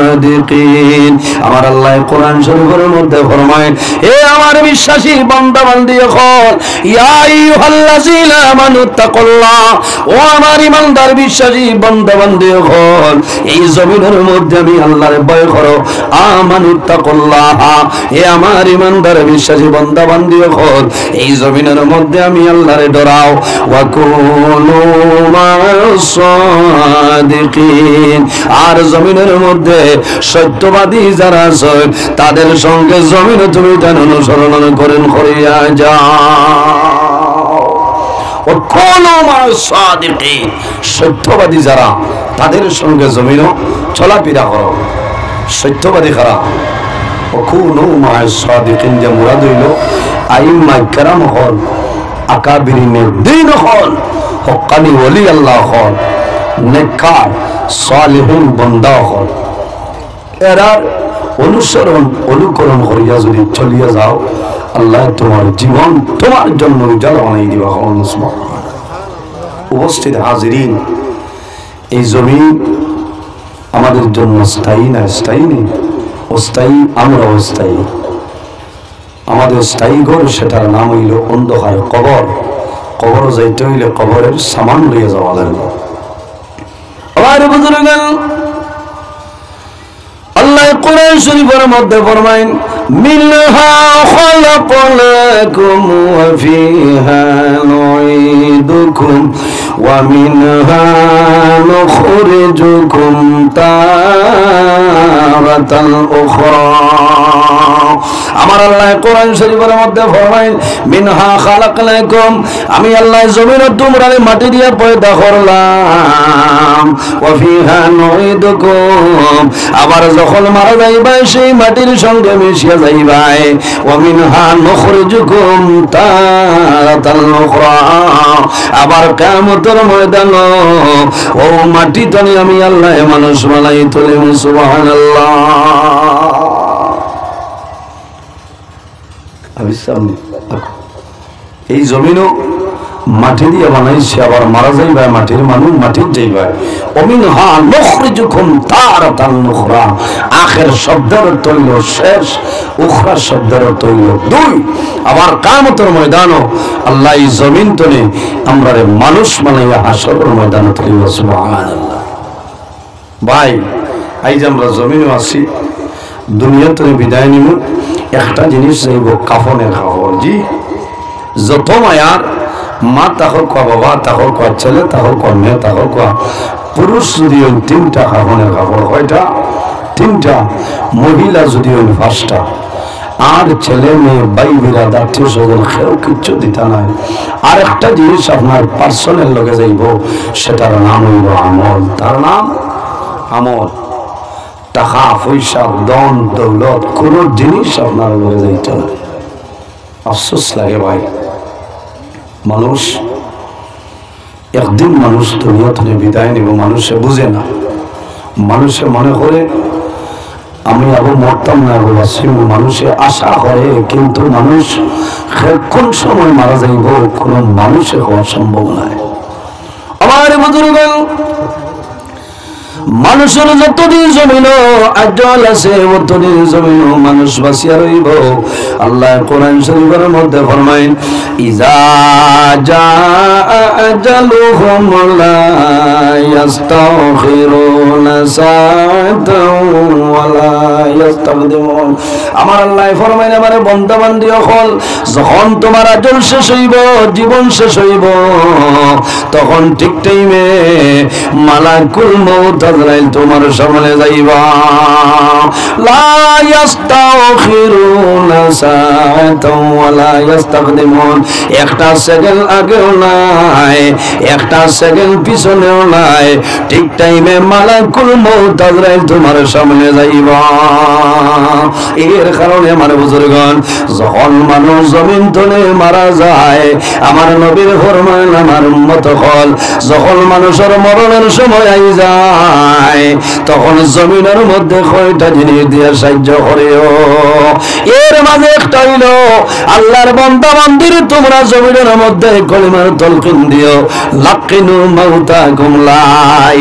সাদিকিন। আমার আল্লাহ কোরআন শরীফের মধ্যে ফরমায়, হে আমার বিশ্বাসী বান্দা বান্দি হল, ইয়া আইয়ুহাল্লাযীনা আমানুত্তাকুল্লাহ, ও আমার ঈমানদার বিশ্বাসী বান্দা বান্দি হল, এই জমিনের মধ্যে আমি আল্লাহর ভয় করো। আমানুত্তাকুল্লাহ, হে আমার ঈমানদার বিশ্বাসী বান্দা বান্দি হল, এই জমিনের মধ্যে আমি আল্লাহরে ডরাও। ওয়া কুনু মা'আস সাদিকিন, আর জমিনের মধ্যে সত্যবাদী যারা আছে তাদের সঙ্গে জমিন তুমি যেন অনুসরণ করেন করিয়া যাও। ও কোন সাদিকিন, সত্যবাদী যারা তাদের সঙ্গে জমিনও চলাফেরা করো। সত্যবাদী খারা ও কোন সাদিকিন যে মুরাদ হইল আইম্মা কেরাম হল, আকাবিরিনের দিন হল, হক্কানি ওলি আল্লাহ হল, নেককার সালিহিন বান্দা হল, এরার অনুসরণ অনুকরণ করিয়া যদি চলিয়া যাও, আল্লাহ তোমার জীবন তোমার জন্য উজাড় বানাই দিবা। উপস্থিত হাজিরিন, এই জমিন আমাদের জন্য স্থায়ী না স্থায়ী নেই, অস্থায়ী, আমরা অস্থায়ী। আমাদের স্থায়ী ঘর, সেটার নাম হইল অন্ধকার কবর। কবর যাইতে হইলে কবরের সামান লইয়া যাওয়া লাগবে। আল্লাহ কোরআন শরীফের মধ্যে ফরমায়েন, মিনহা খালাকনাকুম ওয়া ফিহা নুঈদুকুম ওয়া মিনহা নুখরিজুকুম তারাতান উখরা। আমার আল্লাহ কোরআন শরীফের মধ্যে ফরমায়েন, মিনহা খালাকনাকুম, আমি আল্লাহ জমিনের তোমরারে মাটি দিয়া পয়দা করলাম, ওয়া ফিহা নুঈদুকুম, আবার যখন মারা যাইবা সেই মাটির সঙ্গে মিশিয়া যাইবাই, ওয়া মিনহা নুখরিজুকুম তারাতান উখরা, আবার কিয়ামতের ময়দানে ও মাটি তনে আমি আল্লাহ মানুষ বানাই তুলিব। সুবহানাল্লাহ। এই জমিনও মাটি দিয়ে বানাইছে, আবার মারা যাইবা মাটির মানুষ মাটির যাইবা। ওমিনহা নুখরিজুকুম তারাতান উখরা, আখির শব্দের অর্থ হইল শেষ, উখরা শব্দের অর্থ হইল দুই। আবার কিয়ামতের ময়দানও আল্লাহ এই জমিন তনে আমরারে মানুষ বানাইয়া হাসরের ময়দানে তুলিব। সুবহানাল্লাহ। ভাই, আজ আমরা জমিনও আছি, দুনিয়া তনে বিদায় নিব, একটা জিনিস চাইব, কাফনের কাপড়। জি, যত মায়ার মা তাহর কোয়া, বাবা তাহর কোয়া, ছেলে তাহর কোয়া, মেয়ে তাহর কোয়া, পুরুষ যদি ওই তিনটা কাফনের কাপড়, কয়টা? তিনটা। মহিলা যদি ওই পাঁচটা। আর ছেলে মেয়ে ভাই বিরাদ আত্মীয় স্বজন কেউ কিচ্ছু দিতা নাই। আর একটা জিনিস আপনার পার্সোনাল লগে যাইব, সেটার নাম হইব আমল। তার নাম আমল। টাকা পয়সা ধন দৌলত কোন জিনিস আপনার লগে যাইত না। আফসোস লাগে ভাই, মানুষ একদিন মানুষ দুনিয়া থেকে বিদায় নিব, মানুষে বুঝে না। মানুষে মনে করে আমি আবার মরতাম না, আবার বাঁচিব। মানুষে আশা করে, কিন্তু মানুষ কোন সময় মারা যাইব কোন মানুষে হওয়া সম্ভব নয়। আমার বুজুর্গণ, মানুষের যতদিন জমিন আজল আছে, ততদিন জমিন মানুষ বাঁচিয়া রইব। আল্লাহ কোরআন শরীফের মধ্যে ফরমায়েন, ইজা জাআ আজালুহুম লা ইস্তাখিরুনা সাআতাও ওয়া লা ইস্তাকদিমুন। আমার আল্লাহ ফরমায়েন, আমার বান্দা বান্দি হল, যখন তোমার আজল শেষ হইব, জীবন শেষ হইব, তখন ঠিক টাইমে মালাকুল মউত আজরাইল তোমার সামনে যাইবা। লা ইস্তাখিরুনা সাআতাও ওয়া লা ইস্তাকদিমুন, একটা সেকেন্ড আগেও নাই, একটা সেকেন্ড পিছনেও নাই, ঠিক টাইমে মালাকুল মউত আজরাইল তোমার সামনে যাইবা। এর কারণে আমার বুজুর্গণ, যখন মানুষ জমিন তলে মারা যায়, আমার নবীর ফরমান, আমার উম্মত হল, যখন মানুষের মরণের সময় আই যায়, তখন জমিনের মধ্যে কয়টা জিনিস দিয়ে সাহায্য করে। এর মাঝে একটা হইল, আল্লাহর বান্দা বান্দির তোমরা জমিনের মধ্যে কলিমার তলকিন দিও, লাকিনু মাউতাকুম লা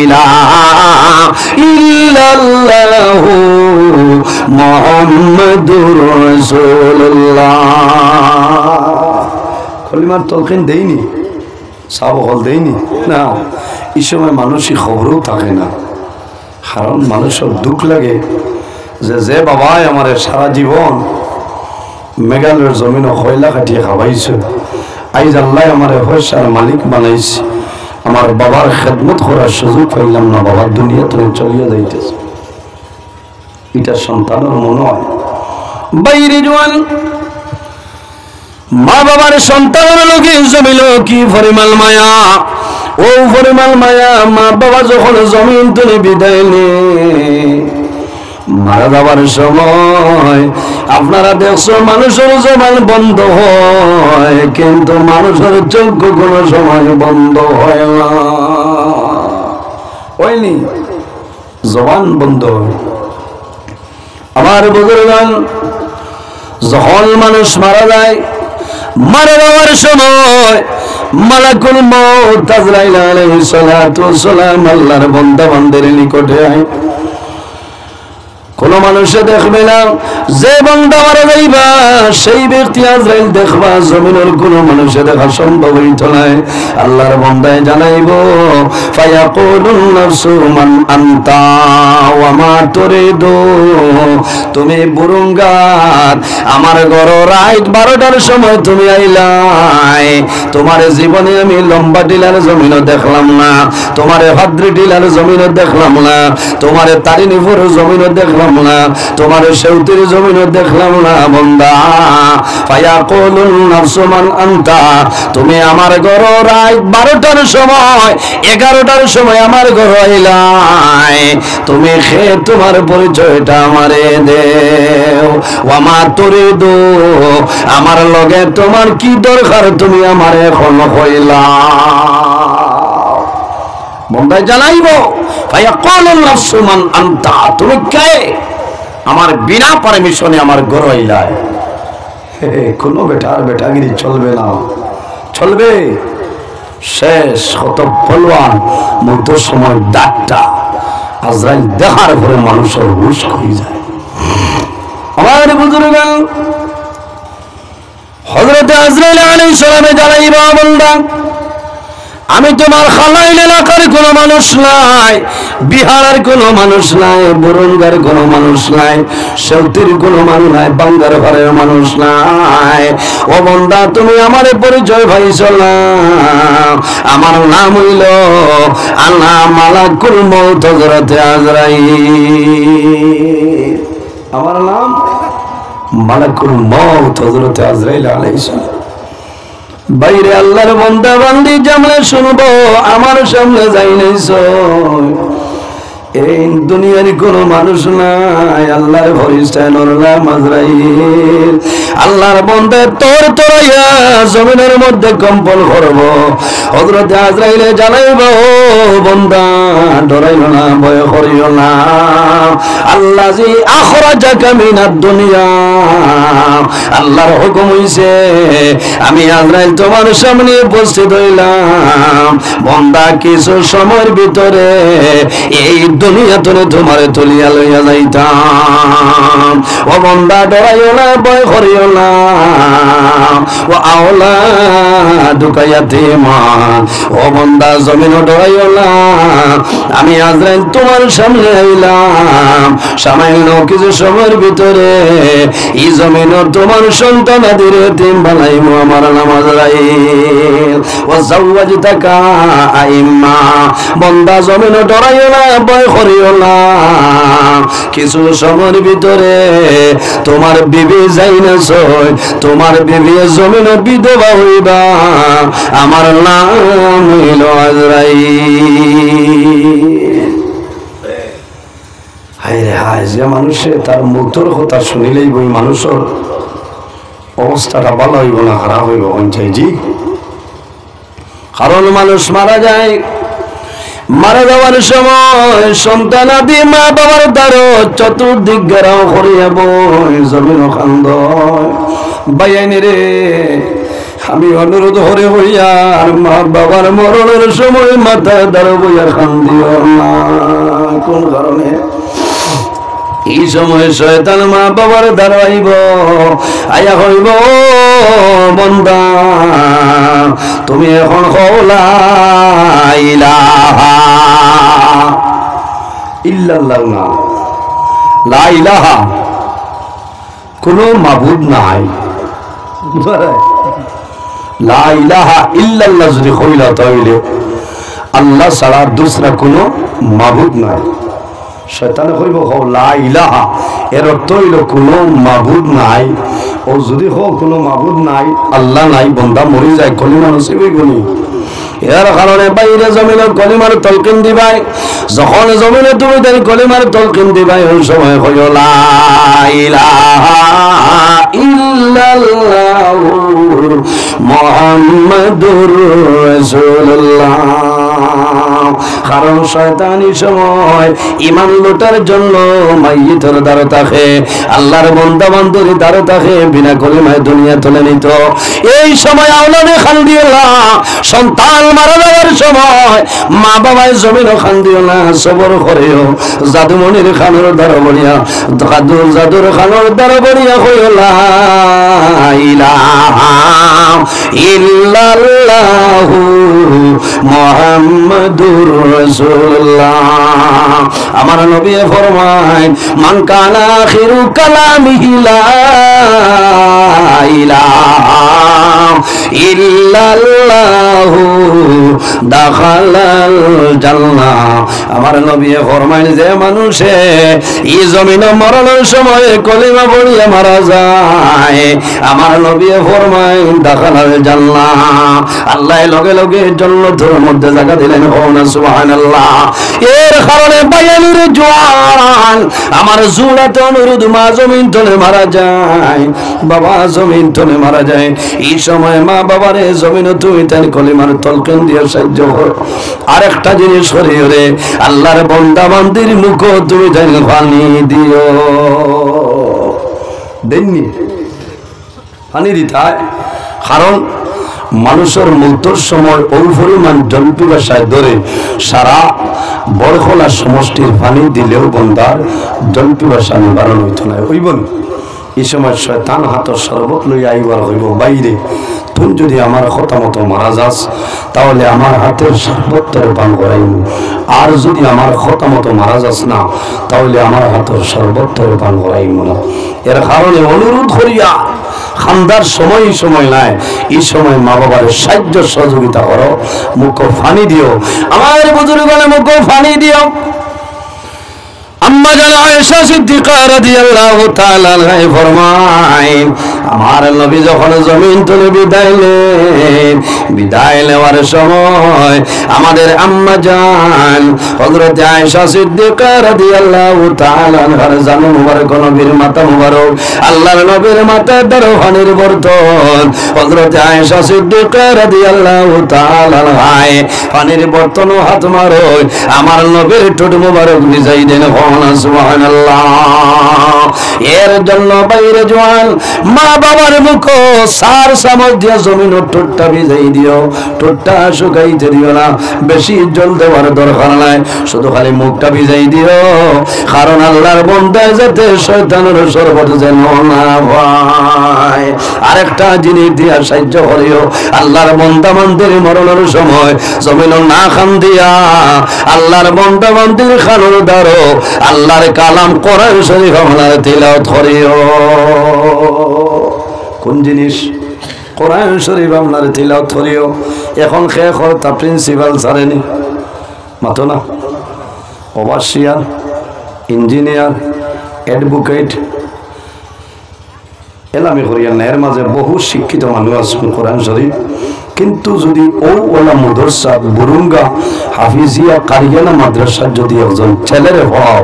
ইলাহা ইল্লাল্লাহু মুহাম্মাদুর রাসূলুল্লাহ। কলিমার তলকিন দেইনি, সাবকল দেইনি না। এই সময় মানুষই খবরও থাকে না, কারণ মানুষের দুঃখ লাগে যে বাবাই আমার সারা জীবন মেঘালয়ের জমিন কয়লা কাটিয়ে খাওয়াইছে, আইজ আল্লাহ আমার পয়সার মালিক বানাইছে, আমার বাবার খেদমত করার সুযোগ পাইলাম না, বাবার দুনিয়া তুমি চলিয়ে যাইতেছে। এটা সন্তানের মনে হয় বাইরে জোয়ান মা বাবার সন্তানের লোকে জমিল কি পরিমাণ মায়া, ও পরিমাণ মায়া। মা বাবা যখন জমিন তুলে বিদায় নে মারা যাবার সময় আপনারা দেখছো মানুষের জবান বন্ধ হয়, কিন্তু মানুষের চোখ কোনো সময় বন্ধ হয় না, হয়নি? জবান বন্ধ হয়। আমার বুজুর্গান যখন মানুষ মারা যায়, মারা যাওয়ার সময় মালাকুল মউত আজরাইল আলাইহিস সালাতু ওয়াস সালাম আল্লাহর বান্দা বান্দার নিকটে আয়। কোন মানুষে দেখবে না, যে বান্দা মারা যাইবা সেই ব্যক্তি আজরাইল দেখবা, জমিনের কোন মানুষে দেখা সম্ভব হইত নাই। আল্লাহর বান্দায় জানাইব ফায়াকুলুন নাফসু মান আনতা ওয়া মা তুরিদু, তুমি বুরুঙ্গার আমার ঘর রাত 12টার সময় তুমি আইলাই, তোমার জীবনে আমি লম্বা টিলার জমিনও দেখলাম না, তোমার হাদ্রি টিলার জমিনও দেখলাম না, তোমার তারিনীপুর জমিনও দেখলাম না, তোমার সেউতির জমিনও দেখলাম না। বান্দা ফায়াকুলুন নাফসু মান আনতা, তুমি আমার ঘর রাত 12টার সময় 11টার সময় আমার ঘর আইলাই, তুমি খে তোমার পরিচয়টা আমারে দেও। ওয়া মা তুরিদু, আমার লগে তোমার কি দরকার তুমি আমারে এখন কইলা। বন্দায় জানাইব ফায়াকুলুন নাফসু মান আনতা, তুমি কে আমার বিনা পারমিশনে আমার ঘর আইলাই। কোনো বেটার বেটাগিরি চলবে না, চলবে শেষ। কত বলবান মধ্য সময় ডাকটা আজরাইল দেখার পরে মানুষের হুশ হয়ে যায়। আমার বুজুর্গান হযরত আজরাইল আলাইহিস সালামে জানাইবা, বান্দা আমি তোমার খালাইল এলাকার কোনো মানুষ নাই, বিহারের কোনো মানুষ নাই, বরুঙ্গার কোনো মানুষ নাই, সেউতির কোনো মানুষ নাই, বাঙ্গার ঘরের মানুষ নাই। ও বান্দা তুমি আমার পরিচয় পাইছো না, আমার নাম হইল আল্লাহ মালাকুল মউত হযরত আজরাইল। আমার নাম মালাকুল মউত হযরত আজরাইল আলাইহিস সালাম। বাইরে আল্লাহর বান্দা বান্দি জামলে শুনবো, আমার সামনে যাই নাইছো। এই দুনিয়ার কোনো মানুষ নাই, আল্লাহর ফেরেশতা নূর নাম আজরাইল। আল্লাহর বান্দা তোর তোরাইয়া জমিনের মধ্যে কম্পন করব, হযরত আজরাইলে জানাইবো বান্দা ডরাইও না, ভয় করিও না। আল্লাযী আখরাজাকা মিনাদ দুনিয়া, আল্লাহর হুকুম হইছে আমি আজরাইল তোমার সামনে উপস্থিত হইলাম। বান্দা কিছু সময়ের ভিতরে এই দুনিয়া তুলে তোমারে তুলিয়া লইয়া যাইতাম। ও বান্দা ডরাইও না, ভয় করিও না। ও আওলাদুকা ইয়াতীমান, ও বান্দা জমিনও ডরাইও না, আমি আজরাইল তোমার সামনে আইলাম। সামান্য কিছু সময়ের ভিতরে এই জমিনও তোমার সন্তানাদের এতিম বানাইবো আমার নাম আজরাইল। ও যাওয়াজতাকা আইম্মা, বান্দা জমিনও ডরাইও না, ভয় করিও না। কিছু সময়ের ভিতরে তোমার বিবি যাইনাছ, তোমার বিবি জমিন বিধবা হইবা, আমার নাম হইল আজরাইল। হায় রে হায়, যে মানুষে তার মুক্তর কথা শুনিলেই বই মানুষের অবস্থাটা ভালো হইব না খারাপ হইব জি। কারণ মানুষ মারা যায়, মারা যাওয়ার সময় সন্তানাদি মা বাবার দ্বারা চতুর্দিক ঘেরাও করিয়া বই জমিন কান্দ। বাইয়াইনি রে, আমি অনুরোধ করে হইয়া আর মা বাবার মরণের সময় মাথায় দাঁড়াবইয়া কান্দিও না। কোন কারণে? এই সময় শয়তান মা বাবার দাঁড়াইব, আয়া হইব বান্দা তুমি এখন লা ইলাহা ইল্লাল্লাহ না, লা ইলাহা কোন মাবুদ নাই, লা ইলাহা ইল্লাল্লাহ যদি কইলা তাইলে আল্লাহ ছাড়া দুসরা কোনো মাবুদ নাই। শয়তানে কইব লা ইলাহা, এর অর্থ হইল কোনো মাবুদ নাই। ও যদি কোনো মাবুদ নাই, আল্লাহ নাই, বান্দা মরি যায়, কলিমা নসিব হইবনি। এর কারণে বাইরে জমিনের কলিমার তলকিন দিবাই, যখন জমিনে তুমি তাই কলিমার তলকিন দিবাই, ওই সময় কইল লা ইলাহা ইল্লাল্লাহ মুহাম্মাদুর রাসূলুল্লাহ। কারণ শয়তানি সময় ইমান লুটার জন্য মাইয়িতের দ্বারা থাকে, আল্লাহর বান্দা বান্দুর দ্বারা থাকে, বিনা কলিমায় দুনিয়া তুলে নিত। এই সময় আওলাদে খান্দিওলা সন্তান মারা যাওয়ার সময় মা বাবায় জমিন খান্দিওলা সবর করেও জাদুমণির খানোর দ্বারা বলিয়া জাদুর খানোর দ্বারা বলিয়া হইলা ইলাহা ইল্লাল্লাহু মুহাম্মাদুর রাসূলুল্লাহ। আমার নবী ফরমায় মান কানা আখিরু কালামিহি লা ইলাহা ইল্লাল্লাহু দাখালাল জান্নাহ। আমার নবী ফরমায় যে মানুষে এই জমিনে মরণের সময় কলিমা পড়িয়া মারা যায়, আমার নবী ফরমায় দাখালাল জান্নাহ। আল্লাহ লগে লগে জান্নাতের মধ্যে জায়গা দিলেন। সুবহানাল্লাহ। এর কারণে বায়ানির জওয়ান আমার জুড়াতে অনুরোধ, মা জমিন তলে মারা যায়, বাবা জমিন তলে মারা যায়, এই সময় মা বাবারে জমিন তুমি তার কলিমার তলকিন দিয়ে সাহায্য করো। আরেকটা জিনিস করিও রে, আল্লাহর বান্দা বান্দির মুখ তুমি তাই পানি দিও। দেননি পানি দিতায়, কারণ মানুষের মৃত্যুর সময় ওই পরিমাণ জল পিপাসায় ধরে সারা বড়খোলা সমষ্টির পানি দিলেও বন্দার জল পিপাসা নিবারণ হইত না। হইব না? এই সময় শয়তান হাতের শরবত লইয়া আইবার হইব, বাইরে তুই যদি আমার কথা মতো মারা যাস তাহলে আমার হাতের শরবত তোর পান করাইব, আর যদি আমার কথা মতো মারা যাস না তাহলে আমার হাতের শরবত তোর পান করাইব না। এর কারণে অনুরোধ করিয়া খান্দার সময় নাই, এই সময় মা বাবার সাহায্য সহযোগিতা করো, মুখ ফানি দিও। আমার বুজুর্গ মুখ ফানি দিও। আম্মা জান আয়েশা সিদ্দিকা রাদিয়াল্লাহু তাআলা আনহা ফরমায় আমার নবী যখন জমিন থেকে বিদায় নেওয়ার সময় আমাদের আম্মা জান হযরত আয়েশা সিদ্দিকা রাদিয়াল্লাহু তাআলা আনহার জানু মুবারক, নবীর মাথা মুবারক, আল্লাহর নবীর মাথায় দরহানের বর্তন, হযরত আয়েশা সিদ্দিকা রাদিয়াল্লাহু তাআলা আনহা পানির বর্তন হাত মারো, আমার নবীর ঠোঁট মুবারক ভিজাই দেন। সুবহানাল্লাহ। এর জন্য বাইরে জওয়ান মা বাবার মুখ সার চামচ দিয়া জমিন ঠোঁটটা ভিজাই দিও, ঠোঁটটা শুকাইতে দিও না, বেশি জল দেওয়ার দরকার নাই, শুধু খালি মুখটা ভিজাই দিও, কারণ আল্লাহর বান্দায় যাতে শয়তানের শরবত যেন না হয়। আরেকটা জিনিস দিয়া সাহায্য করিও, আল্লাহর বান্দা বান্দির মরণের সময় জমিন না খান দিয়া আল্লাহর বান্দা বান্দির খানোর দ্বারো আল্লাহর কালাম কোরআন শরীফ আপনার তিলাওয়াত করিও। কোন জিনিস? কোরআন শরীফ আপনার তিলাওয়াত করিও। এখন খেয়ে তা প্রিন্সিপাল ছাড়েনি মাতো না, ওভারসিয়ার, ইঞ্জিনিয়ার, অ্যাডভোকেট এলামি করিয়া না, এর মাঝে বহু শিক্ষিত মানুষ আছেন কোরআন শরীফ, কিন্তু যদি ওলা মাদ্রাসা বুরুঙ্গা হাফিজিয়া কারিয়ানা মাদ্রাসা যদি একজন ছেলেরে হও,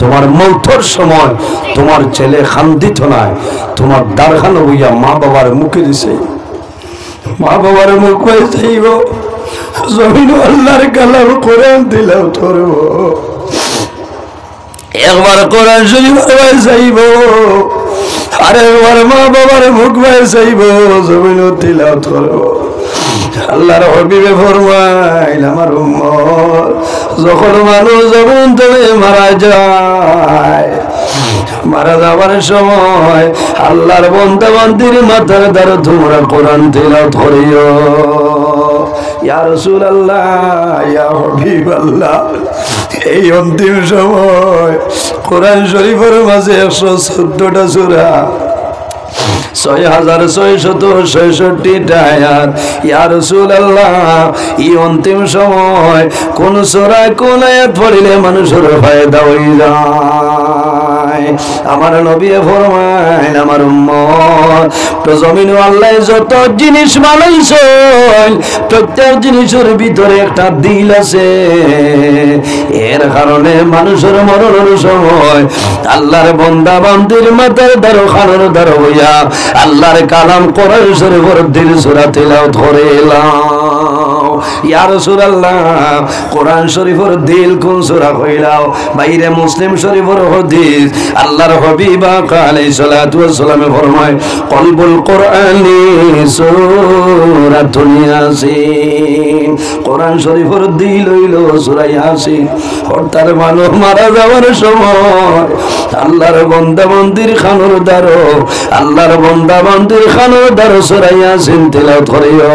তোমার মৌতর সময় তোমার ছেলে খান্দিত নাই, তোমার দারখানো হইয়া মা বাবার মুখে দিছে, মা বাবার মুখ হয়ে যাইব, জমিন আল্লাহর কালাম কোরআন দিলাও ধরব, একবার কোরআন শরীফ হয়ে যাইব, আরে ওর মা বাবার মুখ ভাই চাইব জমিন তিলাওয়াত করব আল্লাহর হাবিবে ফরমাইল আমার উম্মত যখন মানুষ জমিন তলে মারা যায় মারা যাবার সময় আল্লাহর বান্দা বান্দির মাথার দ্বারা তোমরা কোরআন তিলাওয়াত করিও ইয়া রাসূলুল্লাহ ইয়া হাবিবাল্লাহ এই অন্তিম সময় কোরআন শরীফের মাঝে 114টা সূরা 6666টা আয়াত ইয়া রাসূলুল্লাহ এই অন্তিম সময় কোন সূরা কোন আয়াত পড়লে মানুষের ফায়দা হই যায় আমার নবী ফরমায় আমার উম্মত তো জমিনে আল্লাহ যত জিনিস বানাইছে প্রত্যেক জিনিসের ভিতরে একটা দিল আছে এর কারণে মানুষের মরণের সময় আল্লাহর বান্দা বান্দির মাথার দ্বারা খানের দ্বারা হইয়া আল্লাহর কালাম কোরআন শরীফের দিল সূরা তিলাওয়াত করিলাম ইয়া রাসূলুল্লাহ কোরআন শরীফের দিল কোন সূরা কইলাও বাইরে মুসলিম শরীফের হাদিস আল্লাহর হাবিব আলাইহিস সালাতু ওয়াস সালাম ফরমায় কলবুল কোরআনি সূরাতুল ইয়াসিন কোরআন শরীফের দিল হইল সূরা ইয়াসিন হঠাৎ মানুষ মারা যাওয়ার সময় আল্লাহর বান্দা বান্দির খানের দ্বারা আল্লাহর বান্দা বান্দির খানের দ্বারা সূরা ইয়াসিন তিলাওয়াত করিও।